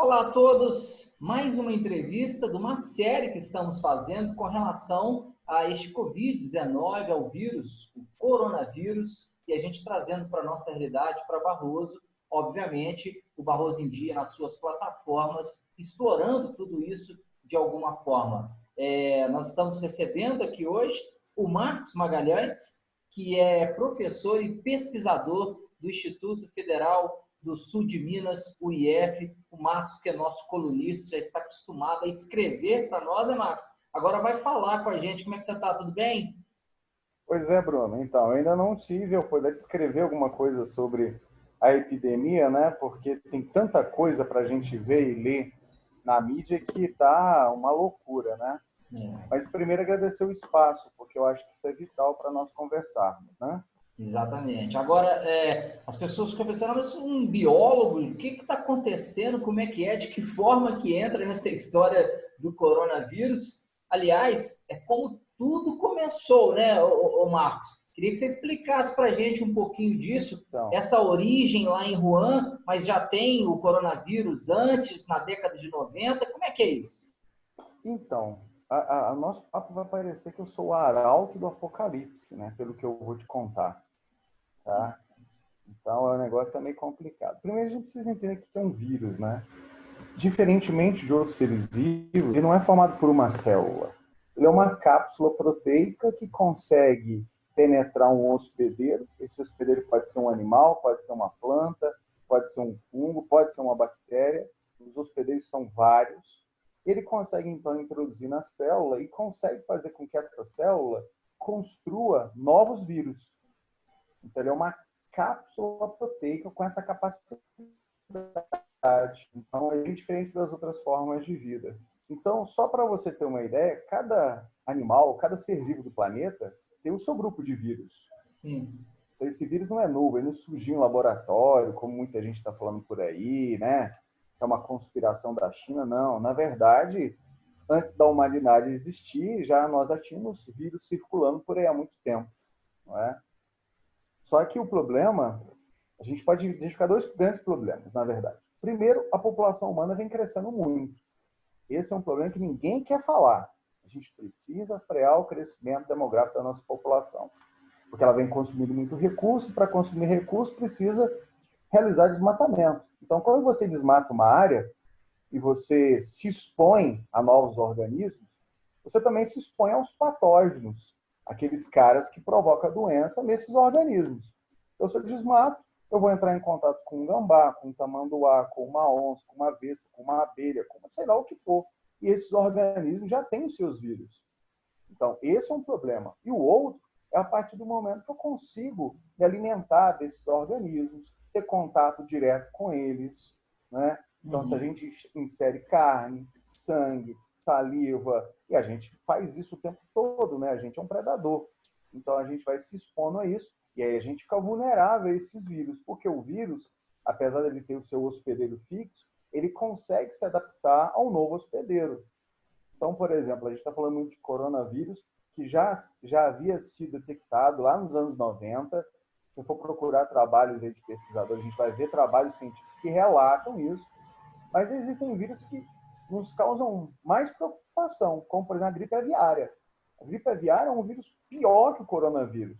Olá a todos, mais uma entrevista de uma série que estamos fazendo com relação a este Covid-19, ao vírus, o coronavírus, e a gente trazendo para a nossa realidade, para Barroso, obviamente, o Barroso em Dia nas suas plataformas, explorando tudo isso de alguma forma. Nós estamos recebendo aqui hoje o Marcos Magalhães, que é professor e pesquisador do Instituto Federal do Sul de Minas, o IF. O Marcos, que é nosso colunista, já está acostumado a escrever para nós, né, Marcos? Agora vai falar com a gente. Como é que você está? Tudo bem? Pois é, Bruno. Então, eu ainda não tive a oportunidade de escrever alguma coisa sobre a epidemia, né? Porque tem tanta coisa para a gente ver e ler na mídia que tá uma loucura, né? É. Mas primeiro agradecer o espaço, porque eu acho que isso é vital para nós conversarmos, né? Exatamente. Agora, as pessoas ficam pensando, mas um biólogo, o que está acontecendo? Como é que é? De que forma que entra nessa história do coronavírus? Aliás, é como tudo começou, né, ô Marcos? Queria que você explicasse para a gente um pouquinho disso, Então, essa origem lá em Wuhan, mas já tem o coronavírus antes, na década de 90. Como é que é isso? então, nosso papo vai parecer que eu sou o arauto do apocalipse, né? Pelo que eu vou te contar, tá? Então, o negócio é meio complicado. Primeiro, a gente precisa entender o que é um vírus, né? Diferentemente de outros seres vivos, ele não é formado por uma célula. Ele é uma cápsula proteica que consegue penetrar um hospedeiro. Esse hospedeiro pode ser um animal, pode ser uma planta, pode ser um fungo, pode ser uma bactéria. Os hospedeiros são vários. Ele consegue, então, introduzir na célula e consegue fazer com que essa célula construa novos vírus. Então, ele é uma cápsula proteica com essa capacidade. Então, é diferente das outras formas de vida. Então, só para você ter uma ideia, cada animal, cada ser vivo do planeta tem o seu grupo de vírus. Sim. Então, esse vírus não é novo, ele não surgiu em laboratório, como muita gente está falando por aí, né? É uma conspiração da China, não. Na verdade, antes da humanidade existir, já nós já tínhamos vírus circulando por aí há muito tempo, não é? Só que o problema, a gente pode identificar dois grandes problemas, na verdade. Primeiro, a população humana vem crescendo muito. Esse é um problema que ninguém quer falar. A gente precisa frear o crescimento demográfico da nossa população, porque ela vem consumindo muito recurso. Para consumir recurso, precisa realizar desmatamento. Então, quando você desmata uma área e você se expõe a novos organismos, você também se expõe aos patógenos, aqueles caras que provocam a doença nesses organismos. Então, se eu desmato, eu vou entrar em contato com um gambá, com um tamanduá, com uma onça, com uma vespa, com uma abelha, com sei lá o que for. E esses organismos já têm os seus vírus. Então, esse é um problema. E o outro é a partir do momento que eu consigo me alimentar desses organismos, ter contato direto com eles, né? Então, se a Uhum. gente insere carne, sangue, saliva, e a gente faz isso o tempo todo, né? A gente é um predador. Então, a gente vai se expondo a isso, e aí a gente fica vulnerável a esses vírus, porque o vírus, apesar de ele ter o seu hospedeiro fixo, ele consegue se adaptar ao novo hospedeiro. Então, por exemplo, a gente está falando muito de coronavírus, que já havia sido detectado lá nos anos 90. Se for procurar trabalhos de pesquisadores, a gente vai ver trabalhos científicos que relatam isso. Mas existem vírus que nos causam mais preocupação, como, por exemplo, a gripe aviária. A gripe aviária é um vírus pior que o coronavírus.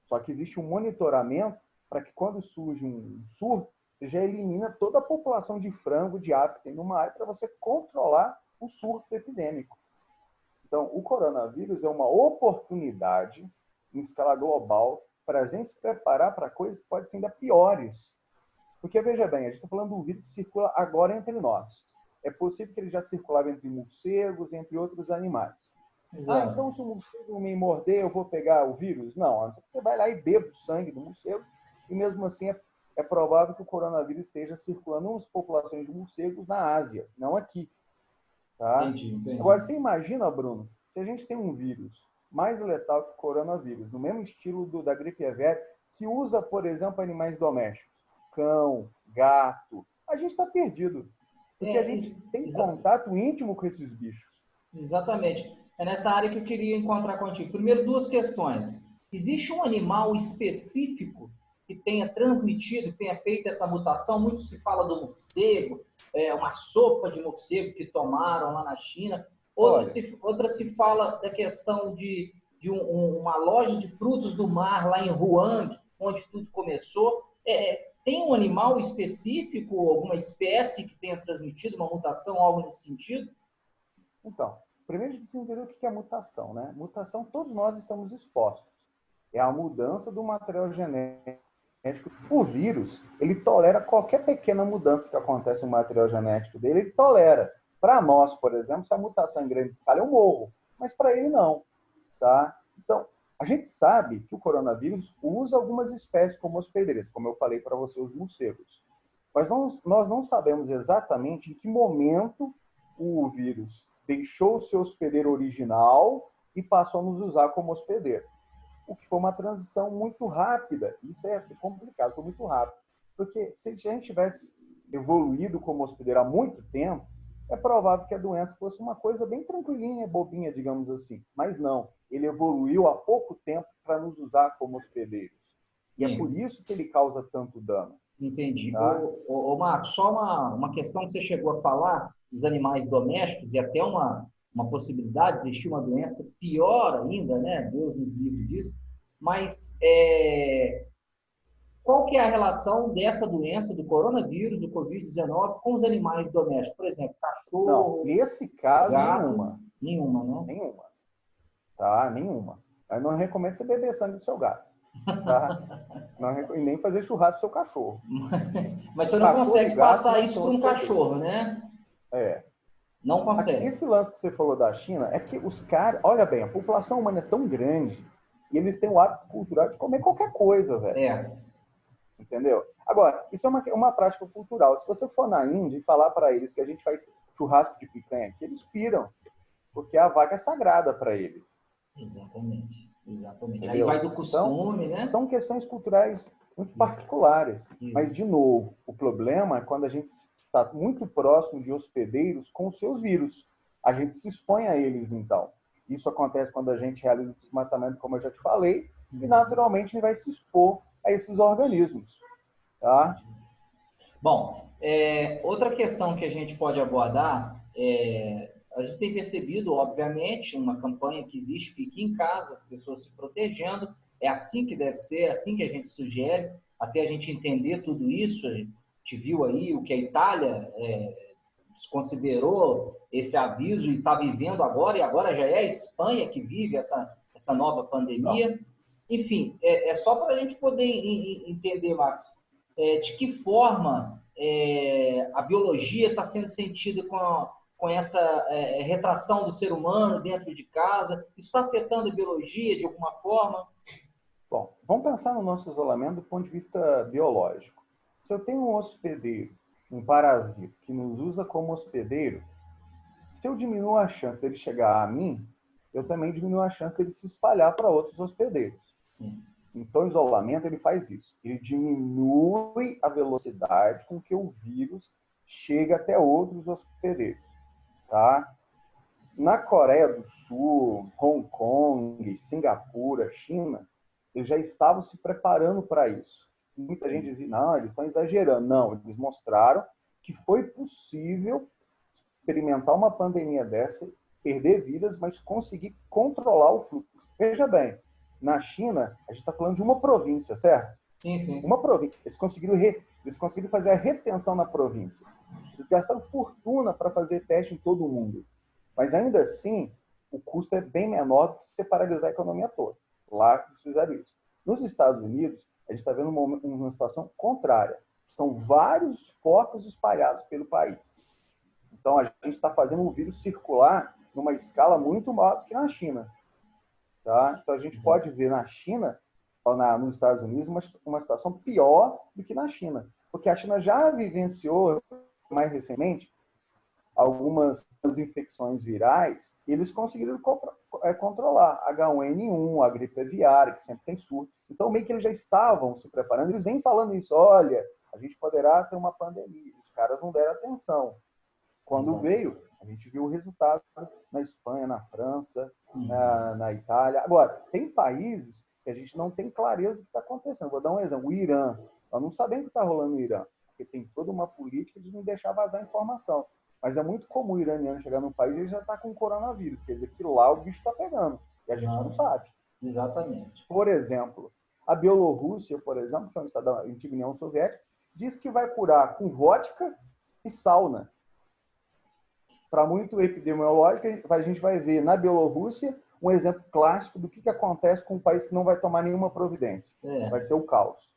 Só que existe um monitoramento para que, quando surge um surto, você já elimina toda a população de frango, de ave que tem numa área, para você controlar o surto epidêmico. Então, o coronavírus é uma oportunidade em escala global para a gente se preparar para coisas que podem ser ainda piores. Porque, veja bem, a gente está falando do vírus que circula agora entre nós. É possível que ele já circulava entre morcegos, entre outros animais. Ah, Exato. então se o morcego me morder, eu vou pegar o vírus? Não, a não ser que você vai lá e beba o sangue do morcego, e mesmo assim é provável que o coronavírus esteja circulando nas populações de morcegos na Ásia, não aqui. Tá? Entendi, Agora, entendi. você imagina, Bruno, se a gente tem um vírus mais letal que o coronavírus, no mesmo estilo da gripe aviária, que usa, por exemplo, animais domésticos, cão, gato, a gente está perdido, porque a É, gente tem contato íntimo com esses bichos. exatamente. É nessa área que eu queria encontrar contigo. Primeiro, duas questões. Existe um animal específico que tenha transmitido, que tenha feito essa mutação? Muito se fala do morcego, uma sopa de morcego que tomaram lá na China. Olha, Outra se fala da questão de uma loja de frutos do mar lá em Huang, onde tudo começou. Tem um animal específico, alguma espécie que tenha transmitido uma mutação, algo nesse sentido? então, primeiro a gente precisa entender o que é mutação, né? Mutação, todos nós estamos expostos. É a mudança do material genético. O vírus, ele tolera qualquer pequena mudança que acontece no material genético dele, ele tolera. Para nós, por exemplo, se a mutação é em grande escala, eu morro. Mas para ele, não. Tá? Então, a gente sabe que o coronavírus usa algumas espécies como hospedeiras, como eu falei para você, os morcegos. Mas nós não sabemos exatamente em que momento o vírus deixou o seu hospedeiro original e passou a nos usar como hospedeiro. O que foi uma transição muito rápida. Isso é complicado, foi muito rápido. Porque se a gente tivesse evoluído como hospedeiro há muito tempo, é provável que a doença fosse uma coisa bem tranquilinha, bobinha, digamos assim. Mas não, ele evoluiu há pouco tempo para nos usar como hospedeiros. E é por Sim, isso que ele causa tanto dano. entendi. Tá? Marcos, só uma questão que você chegou a falar dos animais domésticos e até uma possibilidade de existir uma doença pior ainda, né? Deus nos livre disso. Mas qual que é a relação dessa doença, do coronavírus, do Covid-19, com os animais domésticos? Por exemplo, Não, cachorro, nesse caso, gato, nenhuma. nenhuma, né? Nenhuma. Tá? Nenhuma. Eu não recomendo você beber sangue do seu gato. Tá? Não, e nem fazer churrasco do seu cachorro. Mas você não Cachorro e consegue gato passar não isso são para um hospedeiros. cachorro, né? É. Não consegue. Esse lance que você falou da China é que os caras, olha bem, a população humana é tão grande e eles têm o hábito cultural de comer qualquer coisa, velho. É, Entendeu? Agora, isso é uma prática cultural. Se você for na Índia e falar para eles que a gente faz churrasco de picanha aqui, eles piram, porque a vaca é sagrada para eles. exatamente. Exatamente. Aí vai Entendeu? do Então, costume, né? são questões culturais muito Isso, particulares. Mas, isso. de novo, o problema é quando a gente está muito próximo de hospedeiros com os seus vírus. A gente se expõe a eles, então. Isso acontece quando a gente realiza o desmatamento, como eu já te falei, e naturalmente ele vai se expor a esses organismos. Tá? Bom, outra questão que a gente pode abordar a gente tem percebido, obviamente, uma campanha que existe, fique em casa, as pessoas se protegendo, é assim que deve ser, é assim que a gente sugere, até a gente entender tudo isso, a gente viu aí o que a Itália desconsiderou esse aviso e está vivendo agora, e agora já é a Espanha que vive essa nova Não. pandemia. Enfim, só para a gente poder entender, Marcos, de que forma a biologia está sendo sentida com essa retração do ser humano dentro de casa. Isso está afetando a biologia de alguma forma? Bom, vamos pensar no nosso isolamento do ponto de vista biológico. Se eu tenho um hospedeiro, um parasita, que nos usa como hospedeiro, se eu diminuo a chance dele chegar a mim, eu também diminuo a chance dele se espalhar para outros hospedeiros. Sim. Então, o isolamento ele faz isso. Ele diminui a velocidade com que o vírus chega até outros hospedeiros. Tá? Na Coreia do Sul, Hong Kong, Singapura, China, eles já estavam se preparando para isso. Muita gente dizia, não, eles estão exagerando. Não, eles mostraram que foi possível experimentar uma pandemia dessa, perder vidas, mas conseguir controlar o fluxo. Veja bem, na China, a gente está falando de uma província, certo? Sim, sim. Uma província. Eles conseguiram fazer a retenção na província. Eles gastaram fortuna para fazer teste em todo o mundo. Mas ainda assim, o custo é bem menor do que se paralisar a economia toda. Lá eles fizeram isso. Nos Estados Unidos, a gente está vendo uma situação contrária. São vários focos espalhados pelo país. Então, a gente está fazendo o vírus circular numa escala muito maior do que na China. Tá? Então, a gente pode ver na China, ou nos Estados Unidos, uma situação pior do que na China. Porque a China já vivenciou, mais recentemente, algumas infecções virais, e eles conseguiram controlar H1N1, a gripe aviária, que sempre tem surto. Então, meio que eles já estavam se preparando, eles vêm falando isso, olha, a gente poderá ter uma pandemia. Os caras não deram atenção. Quando Exato. veio, a gente viu o resultado na Espanha, na França, na Itália. Agora, tem países que a gente não tem clareza do que está acontecendo. Vou dar um exemplo. O Irã. Nós não sabemos o que está rolando no Irã. porque tem toda uma política de não deixar vazar informação. Mas é muito comum o iraniano chegar num país e ele já está com coronavírus, quer dizer que lá o bicho está pegando, e a gente não sabe. Exatamente. Por exemplo, a Bielorrússia, por exemplo, que é um estado da antiga União Soviética, diz que vai curar com vodka e sauna. Para muito epidemiológico, a gente vai ver na Bielorrússia um exemplo clássico do que acontece com um país que não vai tomar nenhuma providência. Vai ser o caos.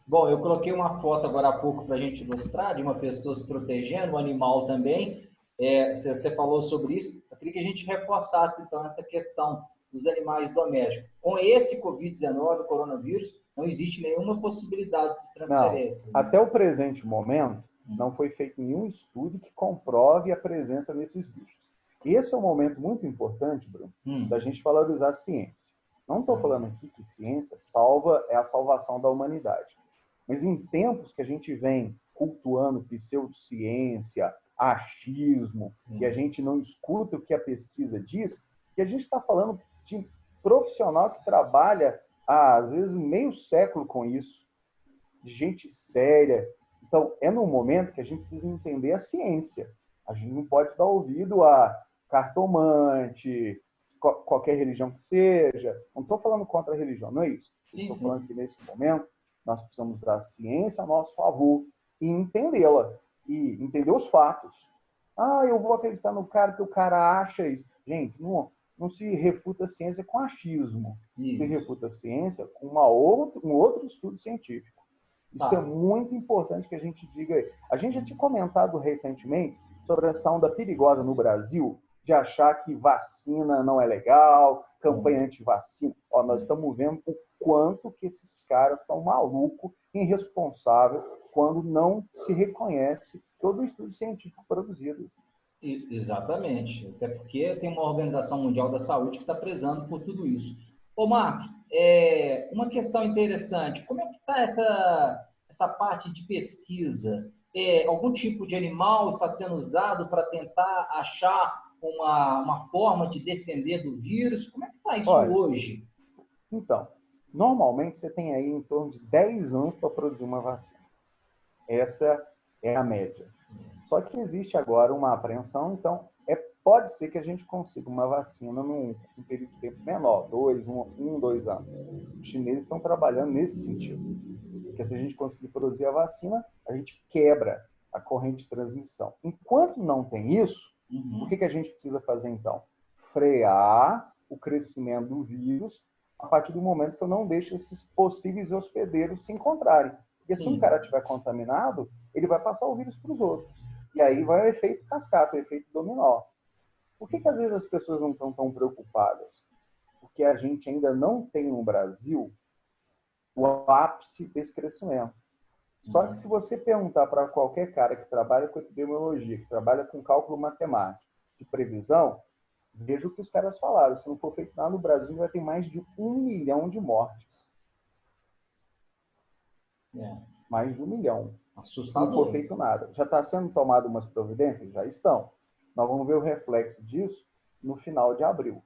Bom, eu coloquei uma foto agora há pouco para a gente ilustrar de uma pessoa se protegendo, um animal também. Você falou sobre isso. Eu queria que a gente reforçasse, então, essa questão dos animais domésticos. Com esse Covid-19, coronavírus, não existe nenhuma possibilidade de transferência. Não. Até o presente momento, não foi feito nenhum estudo que comprove a presença desses bichos. Esse é um momento muito importante, Bruno, da gente valorizar a ciência. Não estou falando aqui que ciência é a salvação da humanidade. Mas em tempos que a gente vem cultuando pseudociência, achismo, e a gente não escuta o que a pesquisa diz, que a gente está falando de profissional que trabalha há, às vezes, meio século com isso, de gente séria. Então, é no momento que a gente precisa entender a ciência. A gente não pode dar ouvido a cartomante, qualquer religião que seja. Não estou falando contra a religião, não é isso. Estou falando que, nesse momento, nós precisamos usar a ciência a nosso favor e entendê-la. E entender os fatos. Eu vou acreditar no cara que o cara acha isso. Gente, não se refuta a ciência com achismo. Se refuta a ciência com um outro estudo científico. Isso é muito importante que a gente diga aí. A gente já tinha comentado recentemente sobre essa onda perigosa no Brasil de achar que vacina não é legal, campanha anti-vacina. Nós estamos vendo o quanto que esses caras são malucos e irresponsáveis quando não se reconhece todo o estudo científico produzido. Exatamente. Até porque tem uma Organização Mundial da Saúde que está prezando por tudo isso. Ô, Marcos, uma questão interessante. Como é que está essa parte de pesquisa? Algum tipo de animal está sendo usado para tentar achar uma forma de defender do vírus? Como é que está isso hoje? Então, normalmente você tem aí em torno de 10 anos para produzir uma vacina. Essa é a média. Só que existe agora uma apreensão, então pode ser que a gente consiga uma vacina num período de tempo menor, 2 anos. Os chineses estão trabalhando nesse sentido. Porque se a gente conseguir produzir a vacina, a gente quebra a corrente de transmissão. Enquanto não tem isso, o que a gente precisa fazer então? Frear o crescimento do vírus a partir do momento que eu não deixo esses possíveis hospedeiros se encontrarem. Porque se um cara estiver contaminado, ele vai passar o vírus para os outros. E aí vai o efeito cascata, o efeito dominó. Por que às vezes as pessoas não estão tão preocupadas? Porque a gente ainda não tem no Brasil o ápice desse crescimento. Só que se você perguntar para qualquer cara que trabalha com epidemiologia, que trabalha com cálculo matemático, de previsão, veja o que os caras falaram. Se não for feito nada no Brasil, vai ter mais de 1 milhão de mortes. Mais de 1 milhão. Assustador. Não for feito nada. Já está sendo tomado umas providências? Já estão. Nós vamos ver o reflexo disso no final de abril.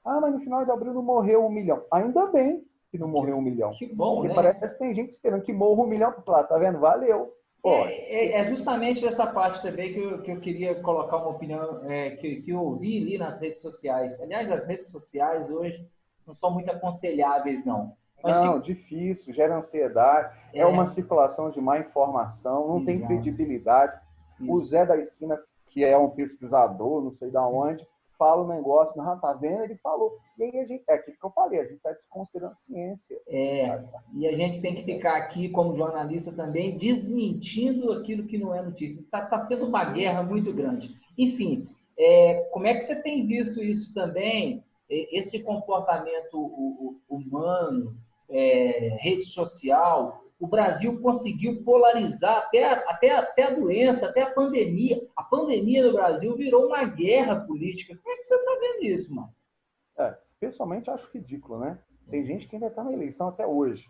Mas no final de abril não morreu 1 milhão. Ainda bem que não morreu 1 milhão. Que bom, porque né? Parece que tem gente esperando que morra 1 milhão para falar, tá vendo? Valeu. É justamente essa parte também que eu queria colocar uma opinião que eu ouvi ali nas redes sociais. Aliás, as redes sociais hoje não são muito aconselháveis, não. Mas difícil, gera ansiedade, é uma circulação de má informação, não tem credibilidade. O Zé da esquina, que é um pesquisador, não sei de onde, fala um negócio, não, tá vendo? Ele falou. E aí é aquilo que eu falei, a gente está desconsiderando a ciência. E a gente tem que ficar aqui, como jornalista também, desmentindo aquilo que não é notícia. Está sendo uma guerra muito grande. Enfim, como é que você tem visto isso também, esse comportamento humano, rede social? O Brasil conseguiu polarizar até a doença, até a pandemia. A pandemia no Brasil virou uma guerra política. Como é que você está vendo isso, mano? Pessoalmente, eu acho ridículo, né? Tem gente que ainda está na eleição até hoje.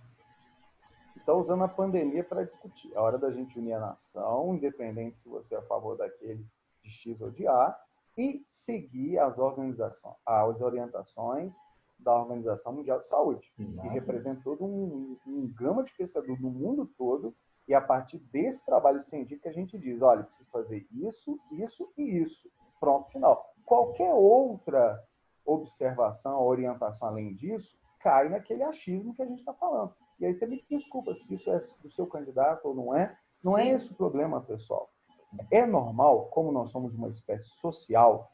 Está usando a pandemia para discutir. É hora da gente unir a nação, independente se você é a favor daquele de X ou de A, e seguir as orientações da Organização Mundial de Saúde, que representa todo um gama de pesquisadores do mundo todo E a partir desse trabalho científico a gente diz, olha, preciso fazer isso, isso e isso. Pronto, final. Qualquer outra observação, orientação além disso, cai naquele achismo que a gente está falando. E aí você me desculpa se isso é do seu candidato ou não é. Não é Sim. esse o problema, pessoal. É normal, como nós somos uma espécie social,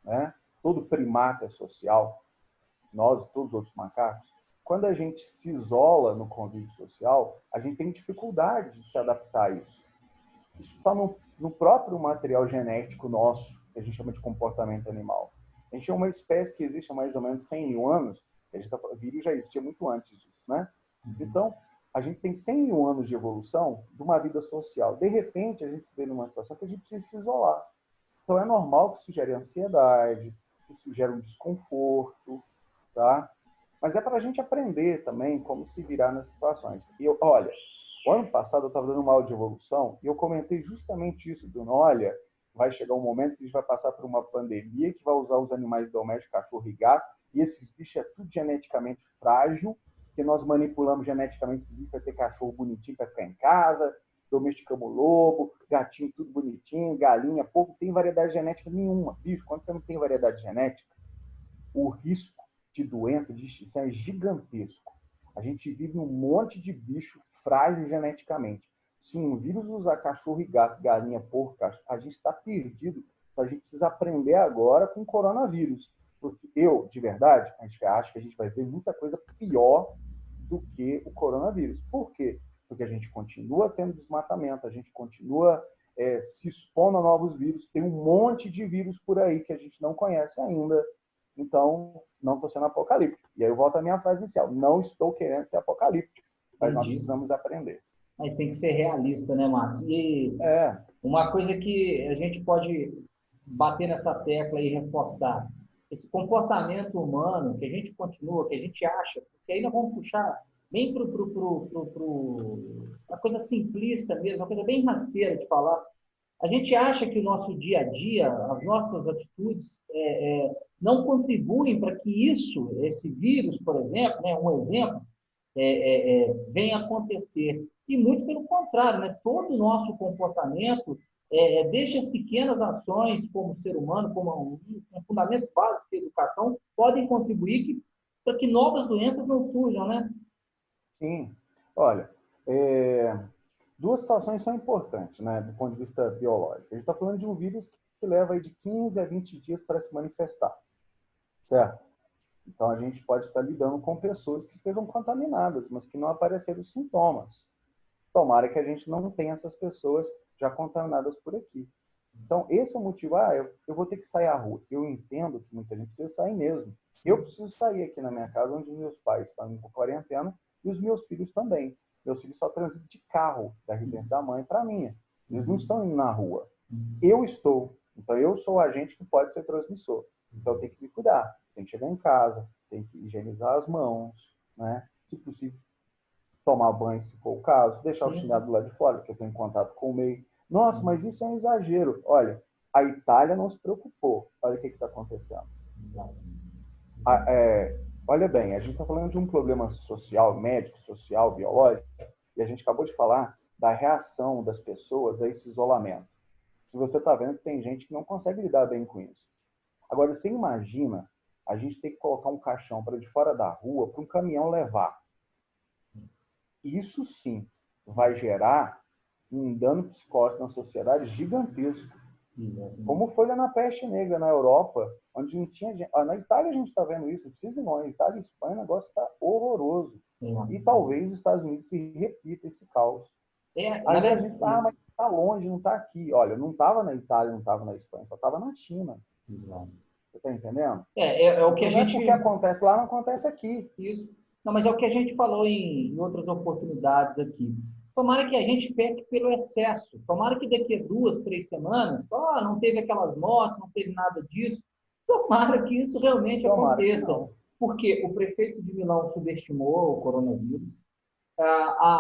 né? Todo primata é social, nós e todos os outros macacos, quando a gente se isola no convívio social, a gente tem dificuldade de se adaptar a isso. Isso está no próprio material genético nosso, que a gente chama de comportamento animal. A gente é uma espécie que existe há mais ou menos 100 mil anos, o vírus já existia muito antes disso, né? Então, a gente tem 100 mil anos de evolução de uma vida social. De repente, a gente se vê numa situação que a gente precisa se isolar. Então, é normal que isso gere ansiedade, que isso gere um desconforto, tá? Mas é para a gente aprender também como se virar nessas situações. E olha, o ano passado eu estava dando uma aula de evolução e eu comentei justamente isso, Bruno. Olha, vai chegar um momento que a gente vai passar por uma pandemia que vai usar os animais domésticos, cachorro e gato, e esses bichos é tudo geneticamente frágil, que nós manipulamos geneticamente esses bichos para ter cachorro bonitinho para ficar em casa, domesticamos lobo, gatinho tudo bonitinho, galinha, pouco, tem variedade genética nenhuma. Bicho, quando você não tem variedade genética, o risco de doença, de extinção é gigantesco. A gente vive um monte de bicho frágil geneticamente. Se um vírus usar cachorro e gato, galinha, porco, a gente está perdido. A gente precisa aprender agora com o coronavírus. Porque eu, de verdade, acho que a gente vai ver muita coisa pior do que o coronavírus. Por quê? Porque a gente continua tendo desmatamento, a gente continua se expondo a novos vírus. Tem um monte de vírus por aí que a gente não conhece ainda. Então, não estou sendo apocalíptico. E aí eu volto à minha frase inicial. Não estou querendo ser apocalíptico, mas nós Entendi. precisamos aprender. Mas tem que ser realista, né, Marcos? E É, uma coisa que a gente pode bater nessa tecla e reforçar, esse comportamento humano que a gente continua, que a gente acha, porque aí nós vamos puxar bem para uma coisa simplista mesmo, uma coisa bem rasteira de falar. A gente acha que o nosso dia a dia, as nossas atitudes, não contribuem para que isso, esse vírus, por exemplo, né, um exemplo, venha acontecer. E muito pelo contrário, né? Todo o nosso comportamento, desde as pequenas ações como ser humano, como fundamentos básicos da educação, podem contribuir para que novas doenças não surjam, né? sim. Olha, duas situações são importantes, né, do ponto de vista biológico. A gente está falando de um vírus que leva aí de 15 a 20 dias para se manifestar, certo? Então, a gente pode estar lidando com pessoas que estejam contaminadas, mas que não apareceram sintomas. Tomara que a gente não tenha essas pessoas já contaminadas por aqui. Então, esse é o motivo. Eu vou ter que sair à rua. Eu entendo que muita gente precisa sair mesmo. Eu preciso sair aqui na minha casa, onde meus pais estão em quarentena, e os meus filhos também. Meus filhos só transitam de carro da residência da mãe para a minha. Eles não estão indo na rua. Eu estou. Então, eu sou o agente que pode ser transmissor. Então, eu tenho que me cuidar. Tem que chegar em casa, tem que higienizar as mãos, né? Se possível, tomar banho, se for o caso, deixar o Sim. chinelo do lado de fora, porque eu estou em contato com o meio. Nossa, mas isso é um exagero. Olha, a Itália não se preocupou. Olha o que está acontecendo. Olha bem, a gente está falando de um problema social, médico, social, biológico, e a gente acabou de falar da reação das pessoas a esse isolamento. Se você está vendo que tem gente que não consegue lidar bem com isso. Agora, você imagina a gente ter que colocar um caixão para de fora da rua para um caminhão levar. Isso sim vai gerar um dano psicológico na sociedade gigantesco. Exatamente. Como foi lá na peste negra na Europa, onde não tinha gente. Na Itália a gente está vendo isso, não precisa ir não. Na Itália e Espanha o negócio está horroroso. E talvez os Estados Unidos se repita esse caos. Na Aí a gente verdade, mas está longe, não está aqui. Olha, não estava na Itália, não estava na Espanha, só estava na China. Você está entendendo? é o que a Então não é gente. porque acontece lá, não acontece aqui. Isso. Não, mas é o que a gente falou em outras oportunidades aqui. Tomara que a gente peque pelo excesso. Tomara que daqui a 2, 3 semanas, não teve aquelas mortes, não teve nada disso. Tomara que isso realmente Tomara que aconteça. não. Porque o prefeito de Milão subestimou o coronavírus.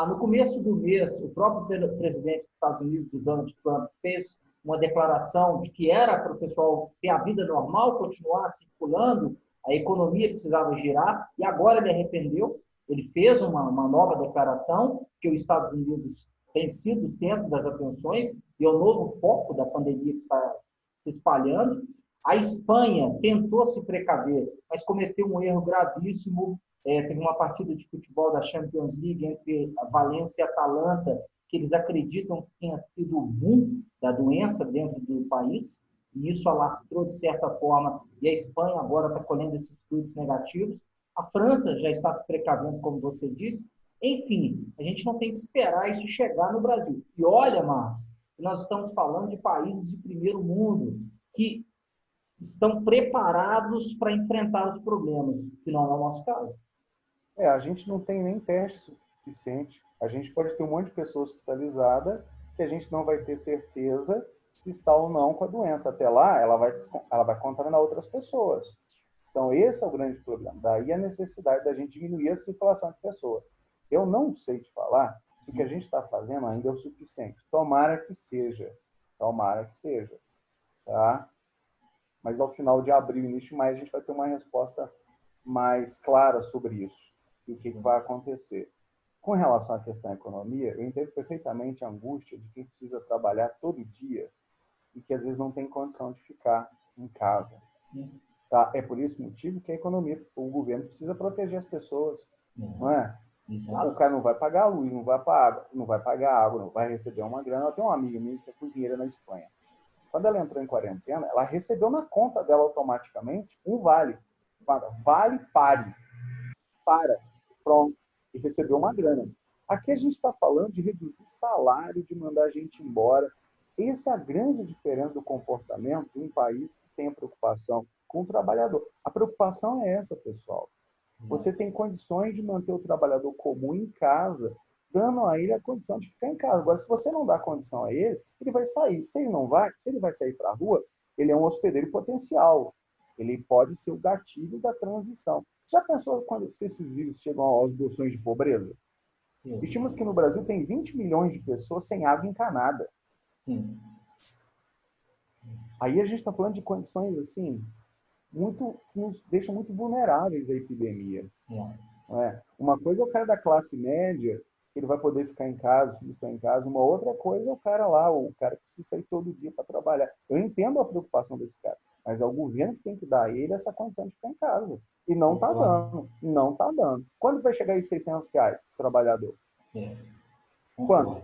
No começo do mês, o próprio presidente dos Estados Unidos, Donald Trump, fez uma declaração de que era para o pessoal ter a vida normal, continuar circulando, a economia precisava girar, e agora ele arrependeu. Ele fez uma nova declaração que os Estados Unidos tem sido o centro das atenções e é o novo foco da pandemia que está se espalhando. A Espanha tentou se precaver, mas cometeu um erro gravíssimo. Teve uma partida de futebol da Champions League entre a Valência e a Atalanta, que eles acreditam que tenha sido o boom da doença dentro do país, e isso alastrou de certa forma, e a Espanha agora está colhendo esses frutos negativos. A França já está se precavendo, como você disse. Enfim, a gente não tem que esperar isso chegar no Brasil. E olha, Marcos, nós estamos falando de países de primeiro mundo que estão preparados para enfrentar os problemas, que não é o nosso caso. A gente não tem nem teste suficiente. A gente pode ter um monte de pessoa hospitalizada que a gente não vai ter certeza se está ou não com a doença. Até lá, ela vai contaminar outras pessoas. Então, esse é o grande problema. Daí a necessidade da gente diminuir a circulação de pessoas. Eu não sei te falar se o que a gente está fazendo ainda é o suficiente. Tomara que seja. Tomara que seja. Tá? Mas ao final de abril, início de maio, a gente vai ter uma resposta mais clara sobre isso e o que vai acontecer. Com relação à questão da economia, eu entendo perfeitamente a angústia de quem precisa trabalhar todo dia e que às vezes não tem condição de ficar em casa. Sim. Tá? É por esse motivo que a economia, o governo precisa proteger as pessoas, não é? Exato. O cara não vai pagar a luz, não vai pagar água, não vai receber uma grana. Eu tenho uma amiga minha que é cozinheira na Espanha. Quando ela entrou em quarentena, ela recebeu na conta dela automaticamente um vale. Vale, pare. Para. Pronto. E recebeu uma grana. Aqui a gente está falando de reduzir salário, de mandar a gente embora. Essa é a grande diferença do comportamento de um país que tem a preocupação com o trabalhador. A preocupação é essa, pessoal. Você tem condições de manter o trabalhador comum em casa, dando a ele a condição de ficar em casa. Agora, se você não dá condição a ele, ele vai sair. Se ele vai sair para a rua, ele é um hospedeiro potencial. Ele pode ser o gatilho da transição. Já pensou quando esses vírus chegam aos bolsões de pobreza? Estima-se que no Brasil tem 20 milhões de pessoas sem água encanada. Sim. Aí a gente está falando de condições assim, que nos deixam muito vulneráveis à epidemia. Não é? Uma coisa é o cara da classe média, que ele vai poder ficar em casa, ficar em casa. Uma outra coisa é o cara lá, o cara que precisa sair todo dia para trabalhar. Eu entendo a preocupação desse cara, mas é o governo que tem que dar a ele essa condição de ficar em casa. E não está dando. Não está dando. Quando vai chegar esses R$600 pro trabalhador? Concordo.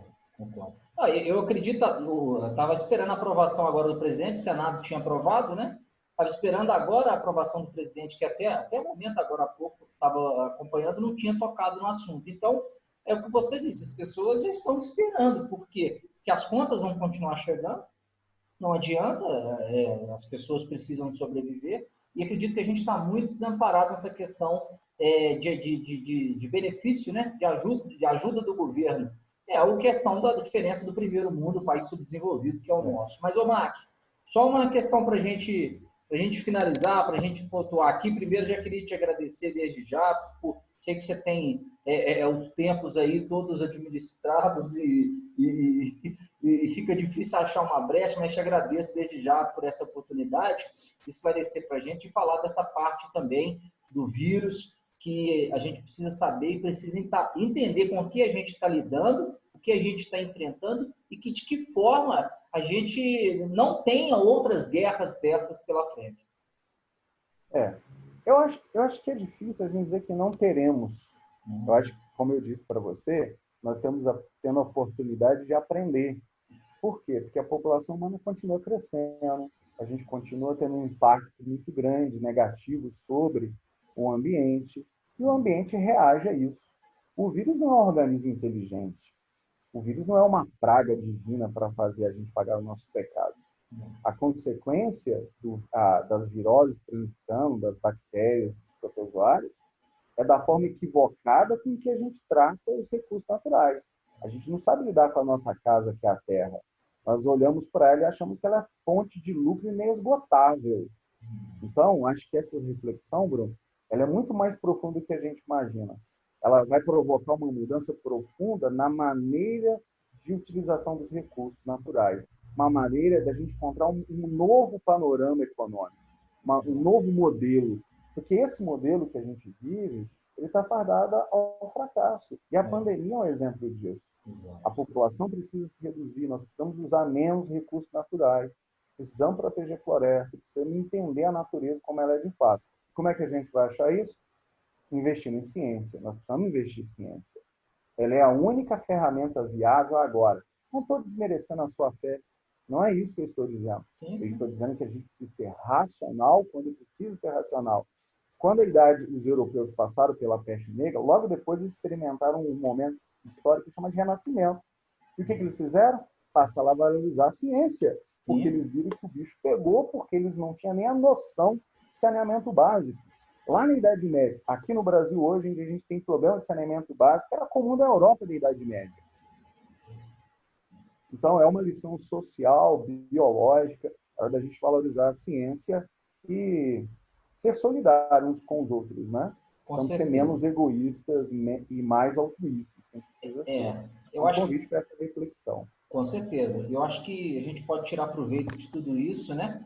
Eu acredito, eu estava esperando a aprovação agora do presidente, o Senado tinha aprovado, né? Estava esperando agora a aprovação do presidente, que até o momento, agora há pouco, estava acompanhando, não tinha tocado no assunto. Então, é o que você disse, as pessoas já estão esperando. Por quê? Porque as contas vão continuar chegando, não adianta, as pessoas precisam sobreviver, e acredito que a gente está muito desamparado nessa questão de benefício, né? De ajuda do governo. É a questão da diferença do primeiro mundo, o país subdesenvolvido que é o nosso. Mas, ô Marcos, só uma questão para a gente finalizar, para a gente pontuar aqui. Primeiro, já queria te agradecer desde já, sei que você tem os tempos aí todos administrados e fica difícil achar uma brecha, mas te agradeço desde já por essa oportunidade de esclarecer para a gente e falar dessa parte também do vírus, que a gente precisa saber e precisa entender com o que a gente está lidando, o que a gente está enfrentando e de que forma a gente não tenha outras guerras dessas pela frente. Eu acho que é difícil a gente dizer que não teremos. Eu acho que, como eu disse para você, nós estamos tendo a oportunidade de aprender. Por quê? Porque a população humana continua crescendo, a gente continua tendo um impacto muito grande, negativo, sobre o ambiente, e o ambiente reage a isso. O vírus não é um organismo inteligente. O vírus não é uma praga divina para fazer a gente pagar os nossos pecados. A consequência das viroses transitando, das bactérias, dos protozoários, é da forma equivocada com que a gente trata os recursos naturais. A gente não sabe lidar com a nossa casa, que é a terra. Nós olhamos para ela e achamos que ela é fonte de lucro inesgotável. Então, acho que essa reflexão, Bruno, ela é muito mais profunda do que a gente imagina. Ela vai provocar uma mudança profunda na maneira de utilização dos recursos naturais. Uma maneira da gente encontrar um novo panorama econômico, um novo modelo. Porque esse modelo que a gente vive, ele está fardado ao fracasso. E a pandemia é um exemplo disso. A população precisa se reduzir, nós precisamos usar menos recursos naturais, precisamos proteger floresta, precisamos entender a natureza como ela é de fato. Como é que a gente vai achar isso? Investindo em ciência. Nós precisamos investir em ciência. Ela é a única ferramenta viável agora. Não estou desmerecendo a sua fé. Não é isso que eu estou dizendo. Eu estou dizendo que a gente precisa ser racional quando precisa ser racional. Quando a idade, os europeus passaram pela peste negra, logo depois eles experimentaram um momento histórico que chama de renascimento. E o que eles fizeram? Passaram a valorizar a ciência, porque eles viram que o bicho pegou, porque eles não tinham nem a noção de saneamento básico. Lá na Idade Média, aqui no Brasil hoje, onde a gente tem problema de saneamento básico, era comum da Europa da Idade Média. Então, é uma lição social, biológica, hora da gente valorizar a ciência e ser solidário uns com os outros, né? Então, ser menos egoístas e mais altruístas. Eu acho convite para essa reflexão. Com certeza. Eu acho que a gente pode tirar proveito de tudo isso, né?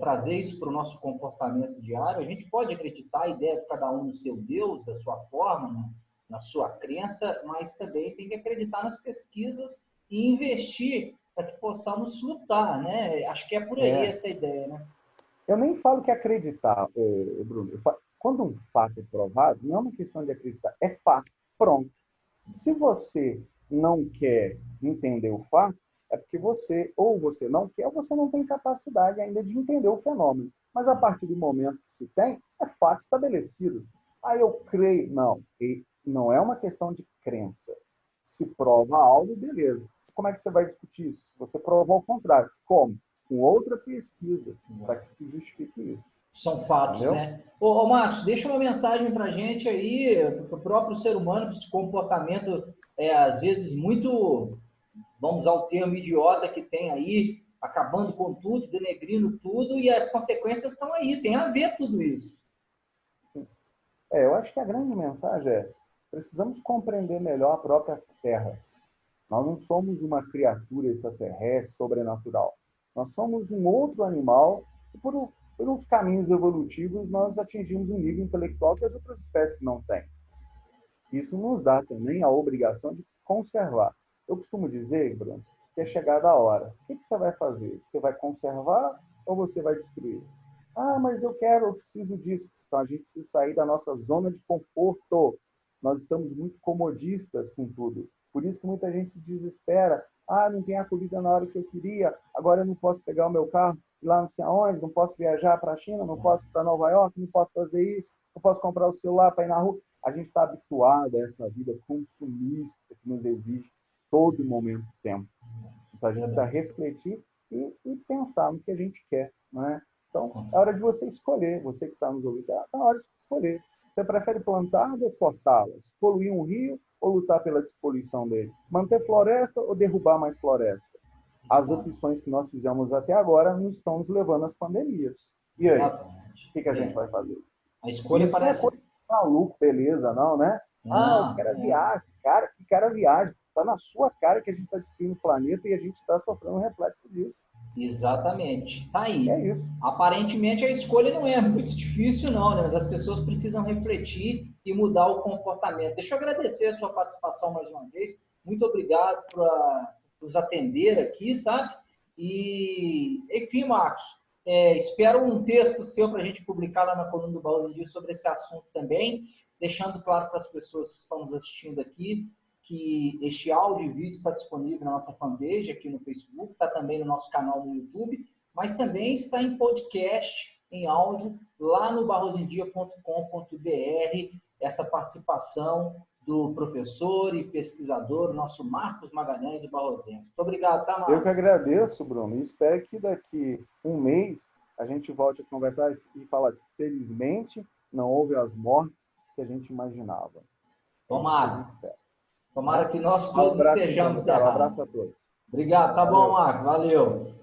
Trazer isso para o nosso comportamento diário. A gente pode acreditar a ideia de cada um no seu Deus, da sua forma, né? Na sua crença, mas também tem que acreditar nas pesquisas e investir para que possamos lutar, né? Acho que é por aí essa ideia, né? Eu nem falo que acreditar, Bruno. Quando um fato é provado, não é uma questão de acreditar, é fato. Pronto. Se você não quer entender o fato, é porque você não quer, ou você não tem capacidade ainda de entender o fenômeno. Mas a partir do momento que se tem, é fato estabelecido. Aí eu creio, não. E não é uma questão de crença. Se prova algo, beleza. Como é que você vai discutir isso? Se você provar o contrário. Como? Com outra pesquisa, para que se justifique isso. São fatos, entendeu? Né? Ô, Marcos, deixa uma mensagem para a gente aí, para o próprio ser humano, esse comportamento, às vezes, muito, vamos usar o termo idiota que tem aí, acabando com tudo, denegrindo tudo, e as consequências estão aí, tem a ver tudo isso. Eu acho que a grande mensagem é: precisamos compreender melhor a própria Terra. Nós não somos uma criatura extraterrestre, sobrenatural. Nós somos um outro animal e, por uns caminhos evolutivos, nós atingimos um nível intelectual que as outras espécies não têm. Isso nos dá também a obrigação de conservar. Eu costumo dizer, Bruno, que é chegada a hora. O que você vai fazer? Você vai conservar ou você vai destruir? Ah, mas eu preciso disso. Então, a gente precisa sair da nossa zona de conforto. Nós estamos muito comodistas com tudo. Por isso que muita gente se desespera. Ah, não tem a comida na hora que eu queria, agora eu não posso pegar o meu carro ir lá não sei aonde, não posso viajar para a China, não posso ir para Nova York, não posso fazer isso, não posso comprar o celular para ir na rua. A gente está habituado a essa vida consumista que nos exige todo momento do tempo. Então, a gente precisa refletir e pensar no que a gente quer, né? Então, é hora de você escolher. Você que está nos ouvindo, é hora de escolher. Você prefere plantar ou cortá-las? Poluir um rio ou lutar pela despoluição dele? Manter floresta ou derrubar mais floresta? As opções que nós fizemos até agora nos estão nos levando às pandemias. E aí? O que a gente vai fazer? A escolha isso parece... não é coisa de maluco, beleza, não, né? Os caras viajam. Cara, que cara viaja. Está na sua cara que a gente está destruindo o planeta e a gente está sofrendo um reflexo disso. Exatamente. Tá aí. É isso. Aparentemente a escolha não é muito difícil, não, né? Mas as pessoas precisam refletir e mudar o comportamento. Deixa eu agradecer a sua participação mais uma vez. Muito obrigado por nos atender aqui, sabe? E, enfim, Marcos, espero um texto seu para a gente publicar lá na coluna do Baú do Dia sobre esse assunto também, deixando claro para as pessoas que estão nos assistindo aqui que este áudio e vídeo está disponível na nossa fanpage aqui no Facebook, está também no nosso canal no YouTube, mas também está em podcast, em áudio, lá no barrosendia.com.br, essa participação do professor e pesquisador, nosso Marcos Magalhães de Barrosense. Muito obrigado, tá, Marcos? Eu que agradeço, Bruno, e espero que daqui um mês a gente volte a conversar e falar, felizmente não houve as mortes que a gente imaginava. Tomara. Tomara que nós todos abraço, estejamos então, cara. Um cerrados. abraço a todos. Obrigado, tá bom, Marcos. Valeu.